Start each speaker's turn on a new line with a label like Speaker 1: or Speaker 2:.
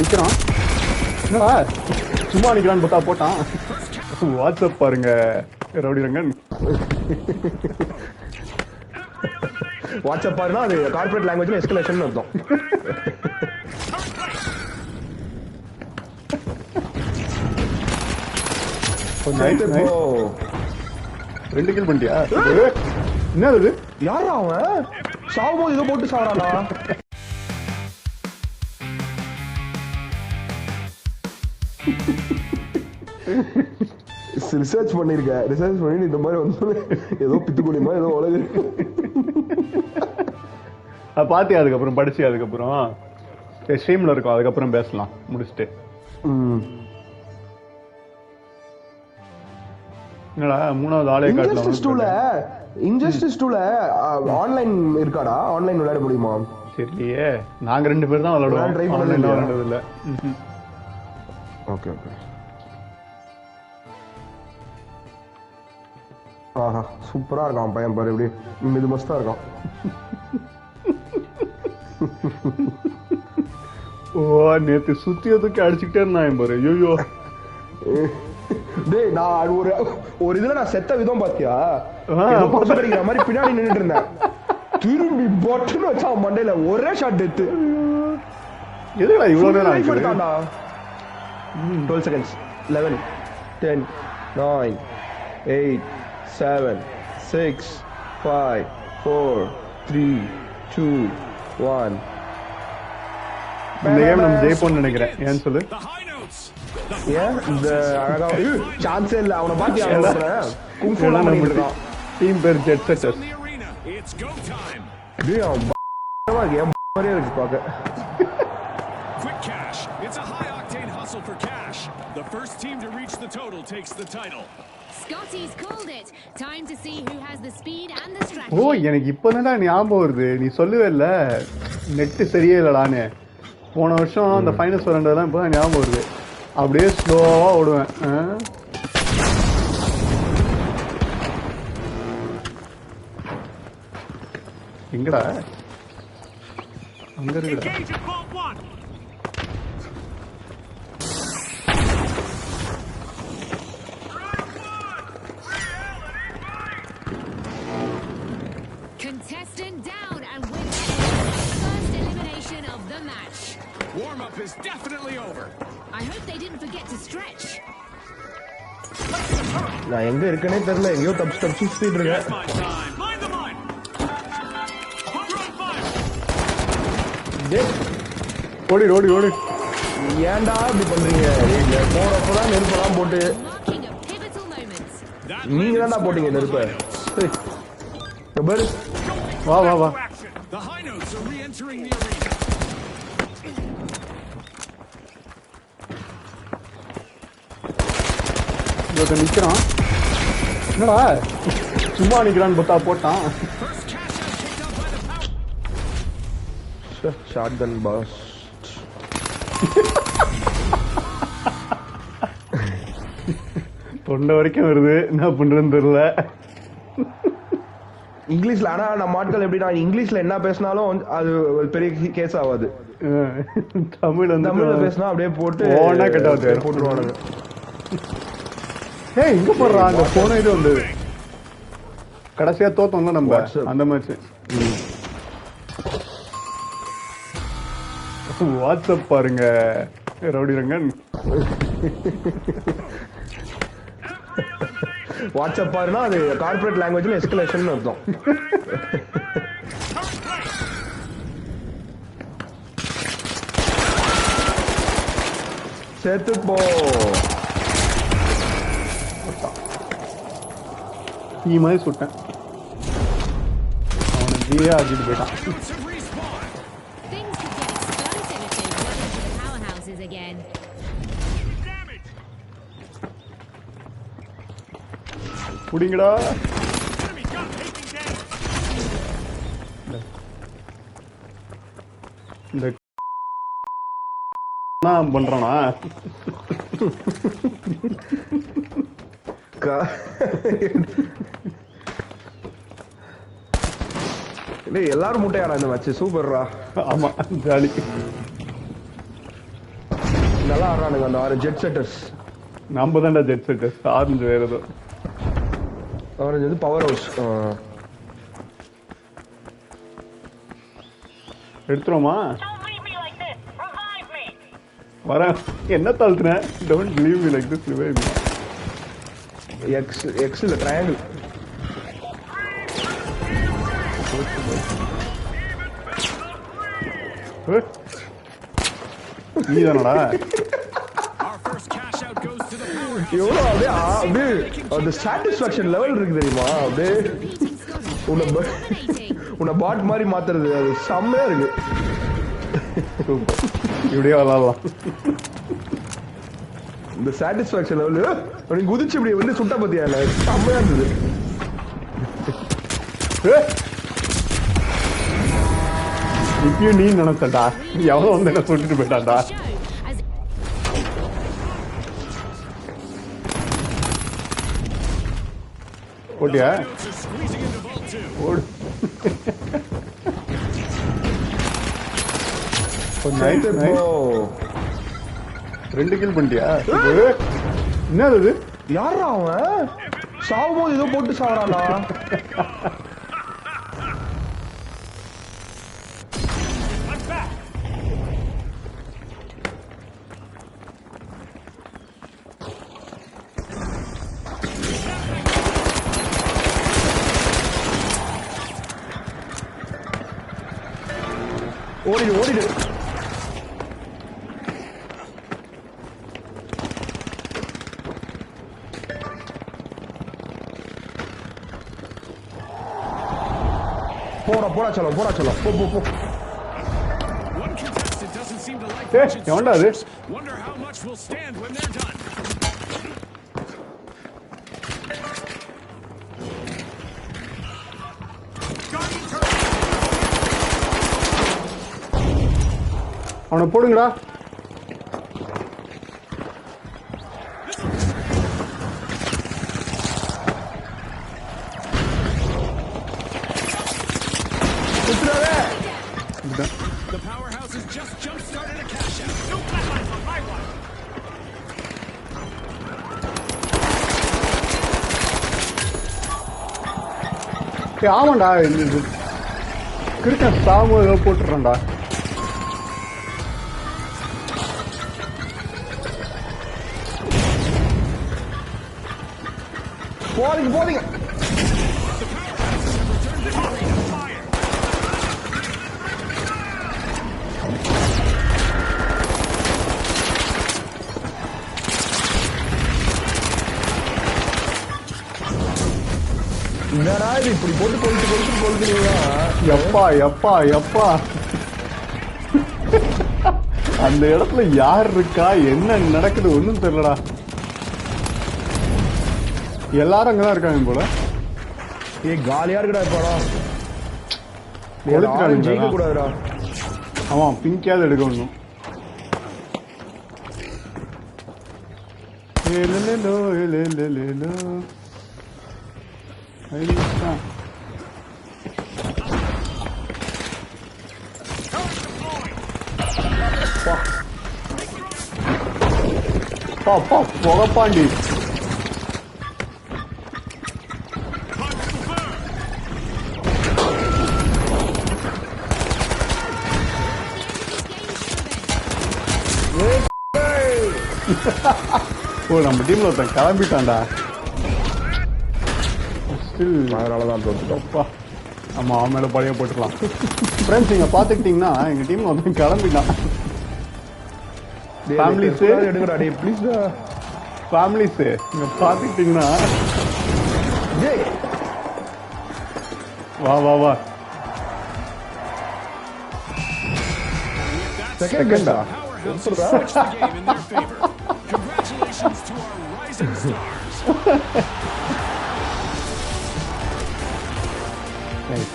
Speaker 1: நிக்கிறான். என்னடா சும்மா நிக்கிறான்னு பார்த்தா போட்டான். வாட்ஸ்அப் பாருங்க ரவுடி ரங்கன்.
Speaker 2: வாட்ஸ்அப் பாருன்னா அது கார்பரேட் லாங்குவேஜ்ல எஸ்கலேஷன் அர்த்தம்.
Speaker 1: ரெண்டு கில் பண்ணிட்டியா? என்ன அது?
Speaker 2: யாரா அவன்? சாவும்போது ஏதோ போட்டு சாவறானா? ரிசர்ச் பண்ணிருக்க. ரிசர்ச் பண்ணி இந்த மாதிரி வந்து ஏதோ பித்துக்குடிமா ஏதோ உலக
Speaker 1: பாத்தியா? அதுக்கப்புறம் படிச்சு அதுக்கப்புறம் ஸ்ட்ரீம்ல இருக்கும். அதுக்கப்புறம் பேசலாம் முடிச்சுட்டு. என்னடா மூணாவது ஆளே காட்டல.
Speaker 2: இன்ஜஸ்டிஸ் 2ல ஆன்லைன் இருக்காடா? ஆன்லைன் விளையாட முடியுமா?
Speaker 1: சரியே, நாங்க ரெண்டு பேர் தான் விளையாடுவோம். ட்ரை பண்ணது இல்ல.
Speaker 2: Okay okay. ஆஹா சூப்பரா இருக்கான் பையன் பாரு. எப்படி இது மஸ்தா இருக்கான்.
Speaker 1: ஓ நேத்து சுத்தியதுக்கு அடிச்சுக்கிட்டே இருந்தான் பாரு. ஐயோ
Speaker 2: டேய், நான் ஒரு இதுல நான் செத்த விதம் பாத்தியா? படிக்கிற மாதிரி பின்னாடி நின்னுட்டு இருந்தேன். திரும்பி பட்டுன்னு வச்சா மண்டையில ஒரே ஷாட் டெத்து.
Speaker 1: எதுடா இவ்வளவு நேரம் ஆச்சு?
Speaker 2: 12 seconds. 11 10 9 8 7 6 5 4 3 2 1.
Speaker 1: இந்த கேம் நம்ம ஜெயிப்போம்னு நினைக்கிறேன். ஏன்னு சொல்லு.
Speaker 2: ஏன் இந்த அழகா சான்ஸே இல்ல. அவனை பாத்தியா? குங்ஃபூ எல்லாம் பண்ணிட்டு இருக்கான்.
Speaker 1: டீம் பேர் ஜெட் செட்டர்ஸ்.
Speaker 2: டேய் அவன் கேம் மாதிரியே இருக்கு பாக்க.
Speaker 3: Quick cash. It's a high octane hustle for cash. The first team to reach the total takes the title.
Speaker 4: Scotty's called it. Time to see who has the speed and the strategy.
Speaker 1: ஓ எனக்கு இப்போதான் ஞாபகம் வருது. நீ சொல்லவே இல்ல net சரியே இல்லடான்னு. போன வருஷம் அந்த ஃபைனல்ஸ் வரண்டதெல்லாம் இப்போதான் ஞாபகம் வருது. அப்படியே ஸ்லோவா ஓடுவேன். எங்கடா அங்க இருக்குடா.
Speaker 4: Contestant down and wins first elimination of the match.
Speaker 3: Warm-up is definitely over.
Speaker 4: I hope they didn't forget to stretch.
Speaker 2: நான் எங்க இருக்கனே தெரியல. எங்கயோ தப்பிச்சு சுத்திட்டு இருக்கேன்.
Speaker 1: ஓடி ஓடி ஓடி.
Speaker 2: ஏன்டா இப்படி பண்றீங்க? போறப்பதான் நெருப்பெல்லாம் போட்டு நீங்க தான்டா போட்டீங்க நெருப்ப.
Speaker 1: வா வா வா.
Speaker 3: The high notes are re-entering the arena.
Speaker 1: இங்க நிக்கிறான். என்னடா சும்மா நிக்கிறான்னு பார்த்தா போட்டான்.
Speaker 2: Shotgun boss.
Speaker 1: தொண்டை வரைக்கும் வருது. என்ன பண்றதுன்னு தெரியல.
Speaker 2: இங்கிலீஷ்ல ஆனா நம்ம ஆட்கள் எப்படின்னா இங்கிலீஷ்ல என்ன பேசினாலும் அது பெரிய கேஸ் ஆகாது. தமிழ்ல பேசினா அப்படியே போட்டு போட்டுருவானுங்க.
Speaker 1: ஏய் இங்க போடுறா அந்த போன இது வந்து கடைசியா தோத்தோம்ல நம்ம அந்த மேட்ச். வாட்ஸ்அப் பாருங்க ரவுடி ரங்கன்.
Speaker 2: வாட்ஸ்அப் பாருன்னா அது கார்பரேட் லாங்குவேஜ்ல எஸ்கலேஷன் அர்த்தம். சேர்த்து போ.
Speaker 1: நீ மாதிரி சுட்டேன். அவனை ஜியே ஆகிட்டு போயிட்டான். புடிங்கடா. இந்த பண்றானா?
Speaker 2: எல்லாரும் முட்டையாடா இந்த மேட்ச். சூப்பர்ரா.
Speaker 1: ஆமா ஜாலி.
Speaker 2: நல்லா ஆடுறானுங்க அந்த 6 ஜெட் செட்டர்ஸ்.
Speaker 1: நம்ம தான்டா ஜெட் செட்டர்ஸ். ஆரஞ்சு வேற ஏதோ.
Speaker 2: ஆரஞ்சு வந்து பவர் ஹவுஸ்.
Speaker 1: எடுத்துருவோமா? வரேன். என்ன தள்ளுறேன்? Don't leave me like this, revive me.
Speaker 2: X இல்ல ட்ரையாங்கிள்.
Speaker 1: நீதானடா?
Speaker 3: Our first cash out goes to the power.
Speaker 2: எவ்வளோ அப்படியே அந்த சாட்டிஸ்ஃபேக்ஷன் லெவல் இருக்கு தெரியுமா? அப்படியே உன்னை பாட் மாதிரி மாத்துறது அது செம்மையா இருக்கு.
Speaker 1: இப்படியே விளாடலாம்.
Speaker 2: இந்த சாட்டிஸ்ஃபேக்ஷன் லெவல் நீ குதிச்சு இப்படி வந்து சுட்ட பத்தியா இல்ல செம்மையா இருந்தது.
Speaker 1: இப்பயும் நீ நினைச்சடா, எவ்வளவு வந்து என்ன சொல்லிட்டு போயிட்டான்டா. ஓட்டியா? ஓடு. நைட் ரெண்டு கில் பண்ணிட்டியா? என்னது இது?
Speaker 2: யாரா அவன்? சாவும் போது ஏதோ போட்டு சாவறானா? ஓடிடு ஓடிடு. போடா சொல்லும் போடா சொல்லும் போ போ போ.
Speaker 3: One contestant doesn't seem to like
Speaker 1: ஏய், எவன்டா அது?
Speaker 3: Wonder how much will stand when they're done.
Speaker 1: அவனை போடுங்கடா.
Speaker 3: The powerhouse has just jump-started a cash out. No flatlines on my one.
Speaker 1: ஆமாண்டா, கிரிக்கெட் சாமு ஏதோ போட்டுறான்டா.
Speaker 2: போறீங்க போறீங்க. என்னடா இது இப்படி போட்டு கொளுத்துறீங்களா?
Speaker 1: எப்பா எப்பா எப்பா, அந்த இடத்துல யார் இருக்கா, என்ன நடக்குது ஒன்னும் தெரியலடா. எல்லாரும் அங்கதான் இருக்காங்க போல.
Speaker 2: காலியா இருக்குடா இப்பாடா.
Speaker 1: கொளுத்துறானுங்க.
Speaker 2: ஜெயிக்க கூடாதுடா.
Speaker 1: ஆமா, பிங்காவது எடுக்க ஒண்ணும். புகப்பாண்டி. ஓ, நம்ம டீம்ல ஒருத்தன் கிளம்பிட்டான்டா.
Speaker 2: அதனாலதான் தோத்துட்டோம்.
Speaker 1: ஆமா, அவன் மேல பழைய போட்டுக்கலாம். ஃப்ரெண்ட்ஸ், நீங்க பாத்துக்கிட்டீங்கன்னா எங்க டீம்ல ஒருத்தன் கிளம்பிட்டான். ஃபேமிலிஸ்
Speaker 2: எடுங்கடா டேய் ப்ளீஸ்.
Speaker 1: ஃபேமிலிஸ் நீங்க பாத்துக்கிட்டீங்கன்னா
Speaker 2: டேய்
Speaker 1: வா வா வா.
Speaker 2: செகண்டா
Speaker 3: Powerhouse has switched the game in their favor. Congratulations to our rising stars.
Speaker 1: Nice.